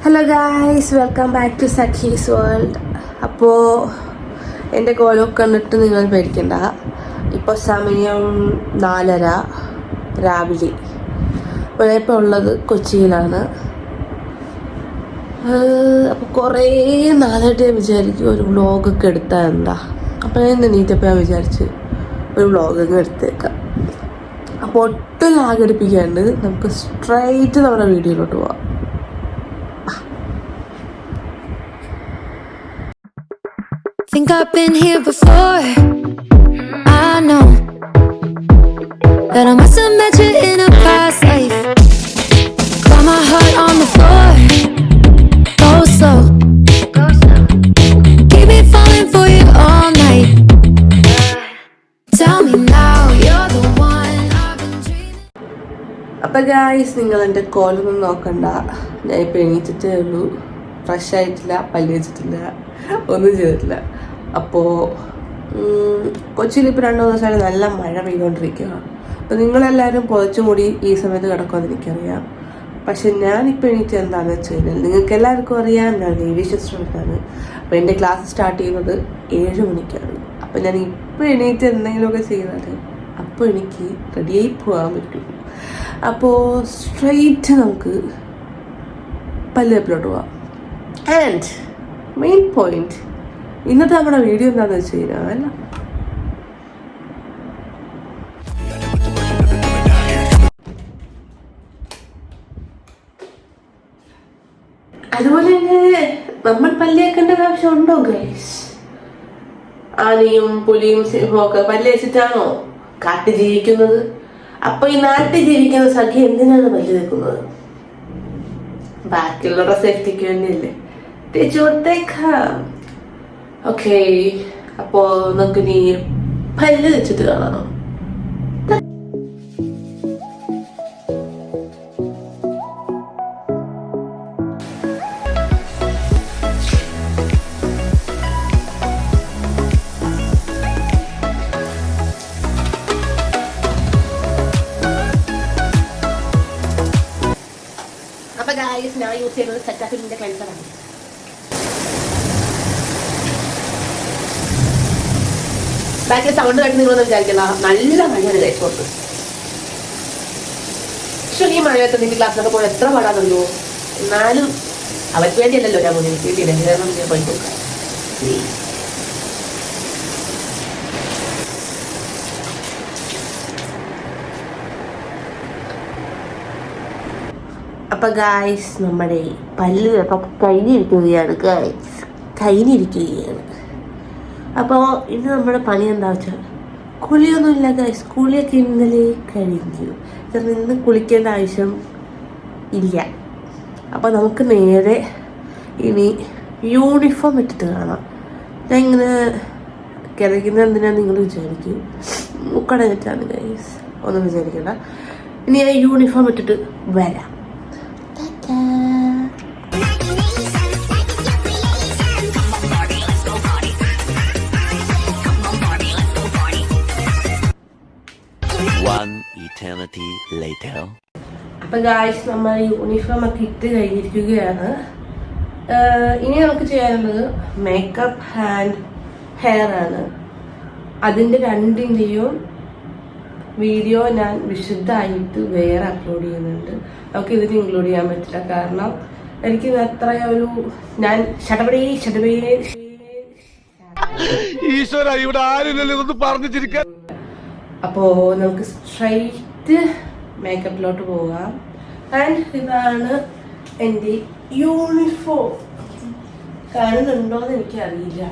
Hello guys, welcome back to Sakhi's world. അപ്പോൾ എൻ്റെ കോലമൊക്കെ കണ്ടിട്ട് നിങ്ങൾ പേടിക്കണ്ട. ഇപ്പോൾ സമയം 4:30 രാവിലെ. ഇപ്പോൾ ഉള്ളത് കൊച്ചിയിലാണ്. അപ്പോൾ കുറേ നാളായിട്ട് ഞാൻ വിചാരിക്കും ഒരു വ്ളോഗൊക്കെ എടുത്താൽ എന്താ. അപ്പോൾ ഞാൻ നീറ്റപ്പോൾ ഞാൻ വിചാരിച്ച് ഒരു വ്ളോഗൊക്കെ എടുത്തേക്കാം. അപ്പോൾ ഒട്ടും ലാഗടിപ്പിക്കാണ്ട് നമുക്ക് സ്ട്രൈറ്റ് നമ്മുടെ വീഡിയോയിലോട്ട് പോവാം. Think I've been here before. I know that I must have met you in a past life. Got my heart on the floor. Go slow. Keep me falling for you all night. Tell me now you're the one I've been dreaming. അപ്പോൾ guys, നിങ്ങൾ എൻ്റെ കോലൊന്നും നോക്കണ്ട. ഞാനിപ്പോൾ എണീറ്റിട്ടേ ഉള്ളൂ. Fresh ആയിട്ടില്ല, പല്ല് വെച്ചിട്ടില്ല, ഒന്നും ചെയ്തിട്ടില്ല. അപ്പോൾ കൊച്ചിയിൽ ഇപ്പോൾ 2 ദിവസമായിട്ട് നല്ല മഴ പെയ്തുകൊണ്ടിരിക്കുക. അപ്പോൾ നിങ്ങളെല്ലാവരും പുതച്ചുകൂടി ഈ സമയത്ത് കിടക്കുമെന്ന് എനിക്കറിയാം. പക്ഷെ ഞാനിപ്പോൾ എണീറ്റ് എന്താണെന്ന് വെച്ച് കഴിഞ്ഞാൽ, നിങ്ങൾക്ക് എല്ലാവർക്കും അറിയാം ഞാൻ ഏവിയേഷൻ സ്റ്റുഡൻ്റാണ്. അപ്പോൾ എൻ്റെ ക്ലാസ് സ്റ്റാർട്ട് ചെയ്യുന്നത് 7 മണിക്കാണ്. അപ്പോൾ ഞാൻ ഇപ്പോൾ എണീറ്റ് എന്തെങ്കിലുമൊക്കെ ചെയ്താൽ അപ്പോൾ എനിക്ക് റെഡിയായി പോകാൻ പറ്റും. അപ്പോൾ സ്ട്രെയിറ്റ് നമുക്ക് പല്ലുവെപ്പിലോട്ട് പോവാം. ആൻഡ് മെയിൻ പോയിന്റ്, ഇന്നത്തെ നമ്മുടെ വീഡിയോ എന്താണെന്ന് വെച്ച് കഴിഞ്ഞാൽ, അതുപോലെ തന്നെ നമ്മൾ പല്ലേക്കേണ്ട ആവശ്യമുണ്ടോ ഗൈസ്? ആനയും പുലിയും സിംഹവും ഒക്കെ പല്ല് വെച്ചിട്ടാണോ കാട്ടിൽ ജീവിക്കുന്നത്? അപ്പൊ ഈ നാട്ടിൽ ജീവിക്കുന്ന സഖി എന്തിനാണ് പല്ല് വെക്കുന്നത്? ബാക്കിയുള്ളവരുടെ സേഫ്റ്റിക്ക് വേണ്ടിയല്ലേ? തേച്ചു കൊടുത്തേക്കാം. ഓക്കെ, അപ്പോ നമുക്ക് നീ പല്ല് വെച്ചിട്ട് കാണാം. അപ്പൊ ഗായ്സ്, ഞാൻ യൂസ് ചെയ്യുന്നത് സെറ്റാഫിലിന്റെ ക്ലെൻസറാണ്. ബാക്കിൽ സൗണ്ട് കേട്ട് നിങ്ങളൊന്നും വിചാരിക്കണ്ട, നല്ല മഴയാണ് കഴിച്ചോട്ട്. പക്ഷെ ഈ മഴയത്ത് നിങ്ങൾക്ക് ക്ലാസ്സിലൊക്കെ പോയി എത്ര പാടാന്നല്ലോ. എന്നാലും അവർക്ക് വേണ്ടിയല്ലല്ലോ ഞാൻ മുന്നിൽ വീട്ടിൽ ഞാൻ പോയി നോക്കാം. അപ്പൊ ഗായ്സ്, നമ്മുടെ പല്ല് കഴിഞ്ഞിരിക്കുകയാണ് ഗായ്സ്, കഴിഞ്ഞിരിക്കുകയാണ്. അപ്പോൾ ഇന്ന് നമ്മുടെ പണി എന്താ വെച്ചാൽ, കുളിയൊന്നുമില്ല ഗൈസ്. കുളിയൊക്കെ ഇന്നലെ കഴിഞ്ഞു. ഇന്ന് കുളിക്കേണ്ട ആവശ്യം ഇല്ല. അപ്പോൾ നമുക്ക് നേരെ ഇനി യൂണിഫോം ഇട്ടിട്ട് കാണാം. ഞാൻ ഇങ്ങനെ കിടക്കുന്നത് എന്തിനാന്ന് നിങ്ങൾ വിചാരിക്കും, മുക്കടഞ്ഞിട്ടാണ് ഗൈസ്, ഒന്നും വിചാരിക്കണ്ട. ഇനി ഞാൻ യൂണിഫോം ഇട്ടിട്ട് വരാം. അപ്പൊ ഗായ്സ്, നമ്മൾ യൂണിഫോം ഒക്കെ ഇട്ട് കഴിഞ്ഞിരിക്കുകയാണ്. ഇനി നമുക്ക് ചെയ്യാനുള്ളത് മേക്കപ്പ് ആൻഡ് ഹെയർ ആണ്. അതിൻ്റെ രണ്ടിൻ്റെയും വീഡിയോ ഞാൻ വിശദമായിട്ട് വേറെ അപ്ലോഡ് ചെയ്യുന്നുണ്ട്. നമുക്ക് ഇതിന് ഇൻക്ലൂഡ് ചെയ്യാൻ പറ്റില്ല, കാരണം എനിക്ക് അത്ര ഒരു ഞാൻ അപ്പോ നമുക്ക് സ്ട്രൈറ്റ് മേക്കപ്പിലോട്ട് പോകാം. ആൻഡ് ഇതാണ് എൻ്റെ യൂണിഫോം. കാണുന്നുണ്ടോന്ന് എനിക്കറിയില്ല.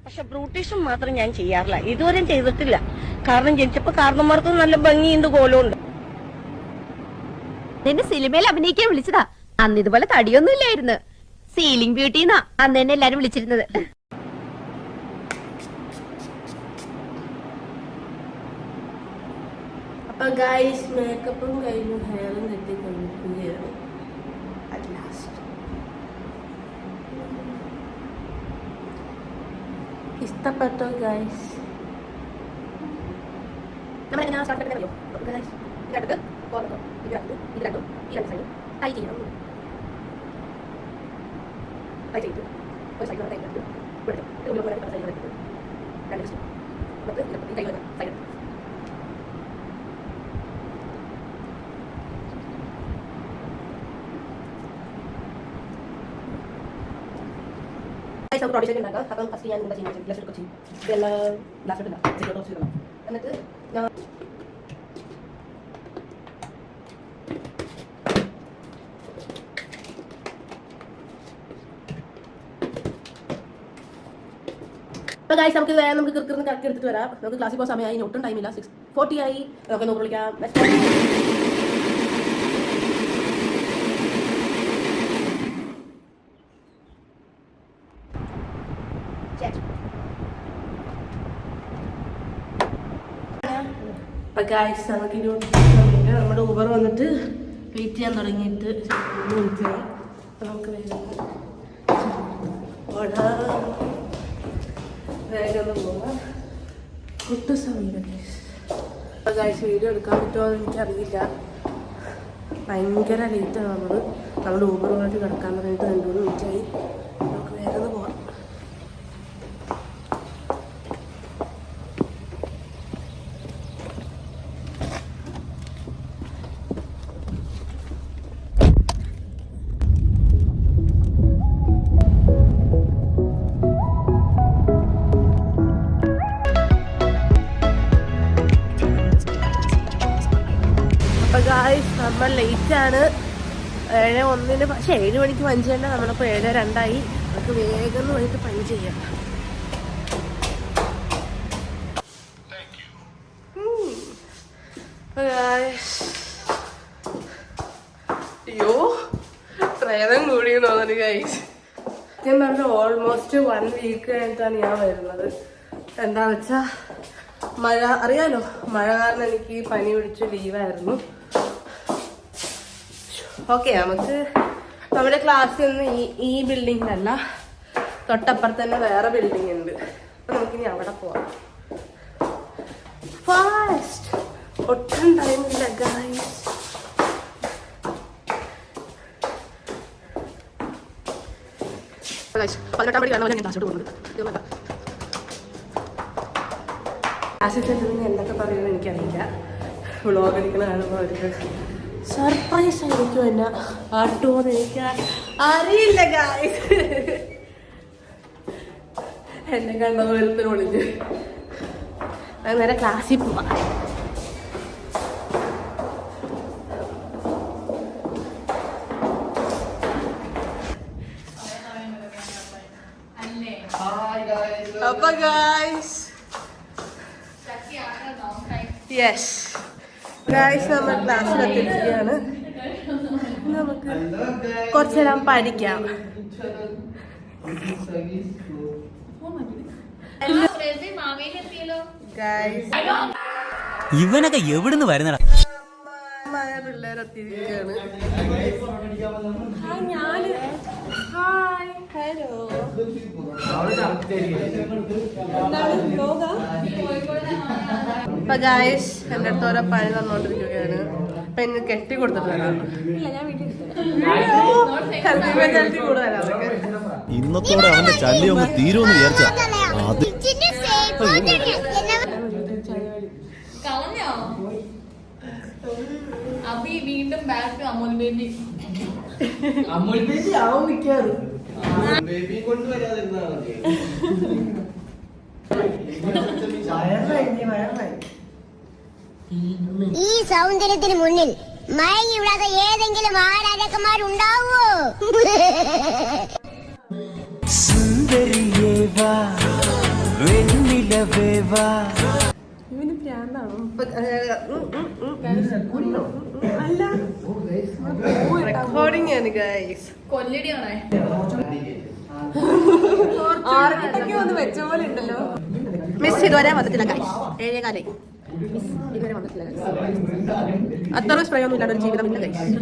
പക്ഷെ ബ്രൂട്ടീഷും മാത്രം ഞാൻ ചെയ്യാറില്ല, ഇതുവരെയും ചെയ്തിട്ടില്ല. കാരണം ജനിച്ചപ്പോ കാരണന്മാർക്ക് നല്ല ഭംഗിയുണ്ട്, കോലമുണ്ട്. നിന്നെ സിനിമയിൽ അഭിനയിക്കാൻ വിളിച്ചതാ. അന്ന് ഇതുപോലെ തടിയൊന്നും ഇല്ലായിരുന്നു. സീലിംഗ് ബ്യൂട്ടിന്നാ അന്ന് എന്നെ എല്ലാരും വിളിച്ചിരുന്നത്. അപ്പോൾ ഗൈസ് മേക്കപ്പും കഴിഞ്ഞു, ഹെയറും കെട്ടി കഴിക്കുകയാണ് അറ്റ് ലാസ്റ്റ്. ഇഷ്ടപ്പെട്ടോ ഗൈസ്? നമ്മളെങ്ങനെ സ്റ്റാർട്ട് ചെയ്തോ ഗൈസ്? ഇതിനകത്ത് കോർണർ ഇതിനകത്ത് ഈ രണ്ട് സൈഡ് ടൈറ്റ് ചെയ്യണം. ടൈറ്റ് ചെയ്തു ഒരു സൈഡ് ടൈറ്റ് ചെയ്തു ഇവിടെ ഒരു സൈഡ് എടുത്തു രണ്ട് സ്റ്റെപ്പ് മൊത്തം ഈ കൈ വന്ന സൈഡ് നമുക്ക് പ്രോഡക്റ്റ് ഉണ്ടാക്കാം. അപ്പം ഫസ്റ്റ് ഞാൻ എന്താ ചെയ്യുന്നത് ഗ്ലാസ് എടുക്കും ചെയ്യും. ഇതെല്ലാം ഗ്ലാസ് എടുക്കാം എന്നിട്ട് ഞാൻ അപ്പോൾ ഗൈസ് നമുക്ക് കൃത്യം കറക്കി എടുത്തിട്ട് വരാം. നമുക്ക് ക്ലാസ്സിൽ പോകുന്ന സമയമായി, ഒട്ടും ടൈമില്ല. 6:40 ആയി. നമുക്ക് നോക്കി വിളിക്കാം. അപ്പോൾ ഗൈസ് നമുക്കിനി നമ്മുടെ ഊബർ വന്നിട്ട് വെയിറ്റ് ചെയ്യാൻ തുടങ്ങിയിട്ട് 3 മിനിറ്റായി. അപ്പോൾ നമുക്ക് വേഗം ഒന്ന് പോകാം. ഒട്ടും സമയമില്ല ഗൈസ്. അപ്പോൾ ഗൈസ് വീഡിയോ എടുക്കാൻ പറ്റുമോ എന്ന് എനിക്കറിയില്ല. ഭയങ്കര ലേറ്റാണ് നമ്മുടെ ഊബർ വന്നിട്ട് കിടക്കാൻ പറഞ്ഞിട്ട് 2-3 മിനിറ്റായി. നമുക്ക് വേഗം ഒന്ന് പോകാം. ഗായ്സ് നമ്മൾ ലേറ്റാണ്. 7:01 പക്ഷെ 7 മണിക്ക് പഞ്ച് ചെയ്യേണ്ട നമ്മളിപ്പോൾ 7:02 നമുക്ക് വേഗം പോയിട്ട് പഞ്ച് ചെയ്യാം. അയ്യോ പ്രേതം കൂടിയെന്ന് തോന്നുന്നു ഗൈസ്. സത്യം പറഞ്ഞ ഓൾമോസ്റ്റ് 1 വീക്ക് കഴിഞ്ഞിട്ടാണ് ഞാൻ വരുന്നത്. എന്താ വെച്ചാ മഴ അറിയാലോ, മഴ കാരണം എനിക്ക് പനി പിടിച്ച് ലീവായിരുന്നു. ഓക്കെ, നമുക്ക് നമ്മുടെ ക്ലാസ്സിൽ നിന്ന് ഈ ബിൽഡിങ്ങിലല്ല, തൊട്ടപ്പുറത്ത് തന്നെ വേറെ ബിൽഡിംഗ് ഉണ്ട്. അപ്പം നമുക്കിനി അവിടെ പോവാം. ഫാസ്റ്റ്, ഒട്ടും ടൈമില്ല ഗൈസ്. ക്ലാസ്സിൽ തന്നെ എന്തൊക്കെ പറയുമെന്ന് എനിക്കറിയില്ല. വ്ളോഗ് അടിക്കണ കാണുമ്പോൾ അവർക്ക് സർപ്രൈസ് ആയിരിക്കും എന്നെ ആട്ടുമോന്ന് എനിക്ക് അറിയില്ല ഗായ്സ്. എന്നെ കണ്ട പോലത്തിന് വിളിച്ച് നേരെ ക്ലാസ്സിൽ പോവാം. അപ്പൊ ഗായ്സ് യെസ് ഗായ്സ് നമ്മൾ ക്ലാസ്സിലെത്തിയിരിക്കുകയാണ്. നമുക്ക് കുറച്ചു നേരം പഠിക്കാം. ഇവനൊക്കെ എവിടുന്ന് വരുന്നടാ? പിള്ളേരെത്തിയിരിക്കുകയാണ്. അപ്പൊ ഗായ്സ് എൻ്റെ അടുത്ത് ഓരോ പണി തന്നോണ്ടിരിക്കുകയാണ്. അപ്പൊ ഇന്ന് കെട്ടി കൊടുത്തിട്ടുണ്ടോ? ഇന്നത്തോടെ അവന്റെ ശല്യം ഒന്ന് തീരുമെന്ന് വിചാരിച്ച വീണ്ടും ബാക്ക് അമൂൽ ബേബി ആവും മിക്കാറ്. ഈ സൗന്ദര്യത്തിന് മുന്നിൽ മയങ്ങി വിടാത്ത ഏതെങ്കിലും ആരാജകന്മാരുണ്ടാവോ? ഇവന് പ്രാന്താണോ? അല്ല, റെക്കോർഡിംഗ് ആണ് ഗൈസ്. കൊല്ലടിയാണേ ആർക്കൊക്കെ ഒന്ന് വെച്ച പോലെ ഉണ്ടല്ലോ. മിസ് ഇതുവരെ വന്നിട്ടില്ല ഗൈസ്. 7:15 ഇതുവരെ വന്നിട്ടില്ല അത്ര സ്പ്രേ ഒന്നും ഇല്ലാതെ ഒരു ജീവിതമില്ല guys.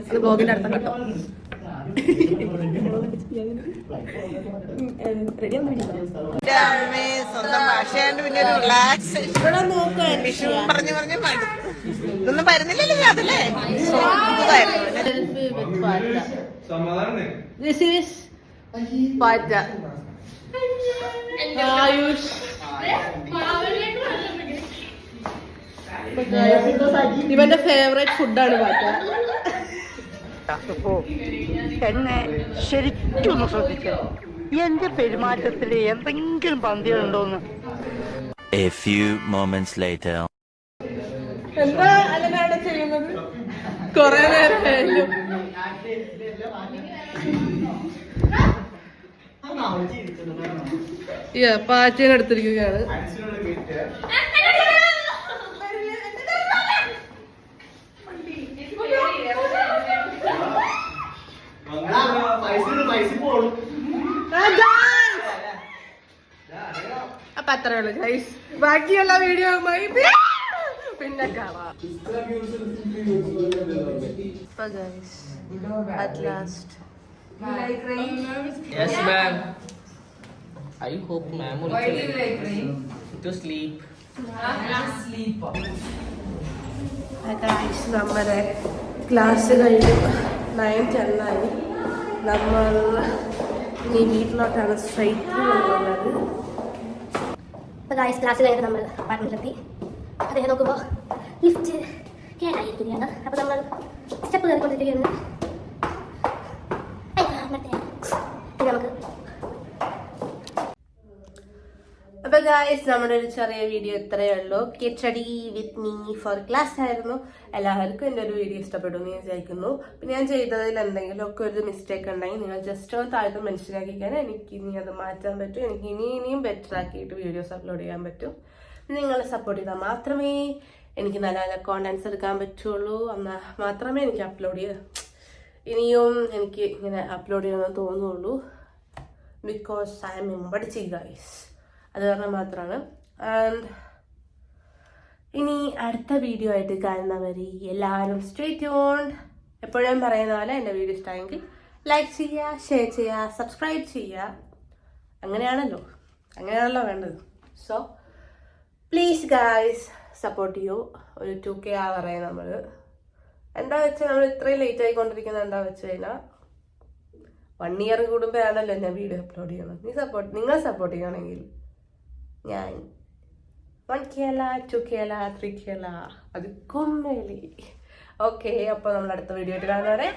ഇത് ബ്ലോഗിന്റെ അടുത്ത കേട്ടോ റെഡി ഒന്നും സ്വന്തം ഭാഷയാണ്ട് പിന്നെ ഒരു റിലാക്സ് പറഞ്ഞു പറഞ്ഞു ഇതൊന്നും വരുന്നില്ലല്ലോ അതല്ലേ This is പാറ്റ. ആയുഷ് ഇവന്റെ ഫേവറേറ്റ് ഫുഡാണ് പാറ്റ. എന്നെ ശരിക്കും ശ്രദ്ധിക്കണം, എന്റെ പെരുമാറ്റത്തിൽ എന്തെങ്കിലും പന്തികളുണ്ടോന്ന്. A few moments later. എന്താ അല്ലനാണ് ചെയ്യുന്നത്? കൊറേ നേരം കഴിഞ്ഞു. പാറ്റേനെ എടുത്തിരിക്കുകയാണ്. അപ്പൊ അത്രേ ഉള്ളു ഗൈസ്. ബാക്കിയുള്ള വീഡിയോ പിന്നെ കാണാം. At last. Yes, ma'am. I hope ma'am will to sleep. Guys നമ്മുടെ ക്ലാസ് കഴിഞ്ഞു. 9:10 ആയി. നമ്മൾ ഇനി വീട്ടിലോട്ടാണ് സ്ട്രൈറ്റ് പോകുന്നത്. അപ്പൊ ഗൈസ് ക്ലാസ് കഴിഞ്ഞിട്ട് നമ്മൾ അപ്പാർട്ട്മെന്റിലെത്തി. അദ്ദേഹം നോക്കുമ്പോൾ ലിഫ്റ്റ് കേടായിരിക്കുകയാണ്. അപ്പൊ നമ്മൾ സ്റ്റെപ്പ് കയറിക്കൊണ്ടിരിക്കുകയാണ്. നമുക്ക് അപ്പൊ ഗൈസ് നമ്മുടെ ഒരു ചെറിയ വീഡിയോ ഇത്രയേ ഉള്ളൂ. Get study with me for class ആയിരുന്നു. എല്ലാവർക്കും എൻ്റെ ഒരു വീഡിയോ ഇഷ്ടപ്പെട്ടു എന്ന് ഞാൻ വിചാരിക്കുന്നു. പിന്നെ ഞാൻ ചെയ്തതിൽ എന്തെങ്കിലും ഒക്കെ ഒരു മിസ്റ്റേക്ക് ഉണ്ടെങ്കിൽ നിങ്ങൾ ജസ്റ്റ് ഒന്ന് താഴത്ത് മനസ്സിലാക്കിക്കാൻ എനിക്ക് ഇനി അത് മാറ്റാൻ പറ്റും. എനിക്ക് ഇനിയും ബെറ്റർ ആക്കിയിട്ട് വീഡിയോസ് അപ്ലോഡ് ചെയ്യാൻ പറ്റും. നിങ്ങൾ സപ്പോർട്ട് ചെയ്താൽ മാത്രമേ എനിക്ക് നല്ല നല്ല കോണ്ടന്റ്സ് എടുക്കാൻ പറ്റുള്ളൂ. എന്നാൽ മാത്രമേ എനിക്ക് ഇനിയും എനിക്ക് ഇങ്ങനെ അപ്ലോഡ് ചെയ്യണമെന്ന് തോന്നുള്ളൂ. ബിക്കോസ് ഐ എം ഇമ്പടിച്ച് ഗൈസ്, അത് കാരണം മാത്രമാണ്. ആൻഡ് ഇനി അടുത്ത വീഡിയോ ആയിട്ട് കാണുന്നവരെ എല്ലാവരും സ്റ്റേ ട്യൂൺഡ്. എപ്പോഴും പറയുന്ന പോലെ എൻ്റെ വീഡിയോ ഇഷ്ടമായെങ്കിൽ ലൈക്ക് ചെയ്യുക, ഷെയർ ചെയ്യുക, സബ്സ്ക്രൈബ് ചെയ്യുക. അങ്ങനെയാണല്ലോ വേണ്ടത്. സോ പ്ലീസ് ഗൈസ് സപ്പോർട്ട് ചെയ്യൂ. ഒരു 2K ആവറായി നമ്മൾ. എന്താ വെച്ചാൽ നമ്മൾ ഇത്രയും ലേറ്റ് ആയിക്കൊണ്ടിരിക്കുന്നത് എന്താ വെച്ച് കഴിഞ്ഞാൽ 1 ഇയർ കൂടുമ്പോഴാണല്ലോ ഞാൻ വീഡിയോ അപ്ലോഡ് ചെയ്യണം. നിങ്ങൾ സപ്പോർട്ട് ചെയ്യണമെങ്കിൽ ഞാൻ 1K അല്ല, 2K അല്ല, 3K അല്ല, അത് കൊമ്മേലി. ഓക്കെ, അപ്പോൾ നമ്മൾ അടുത്ത വീഡിയോ ആയിട്ട് കാണുന്നവരെ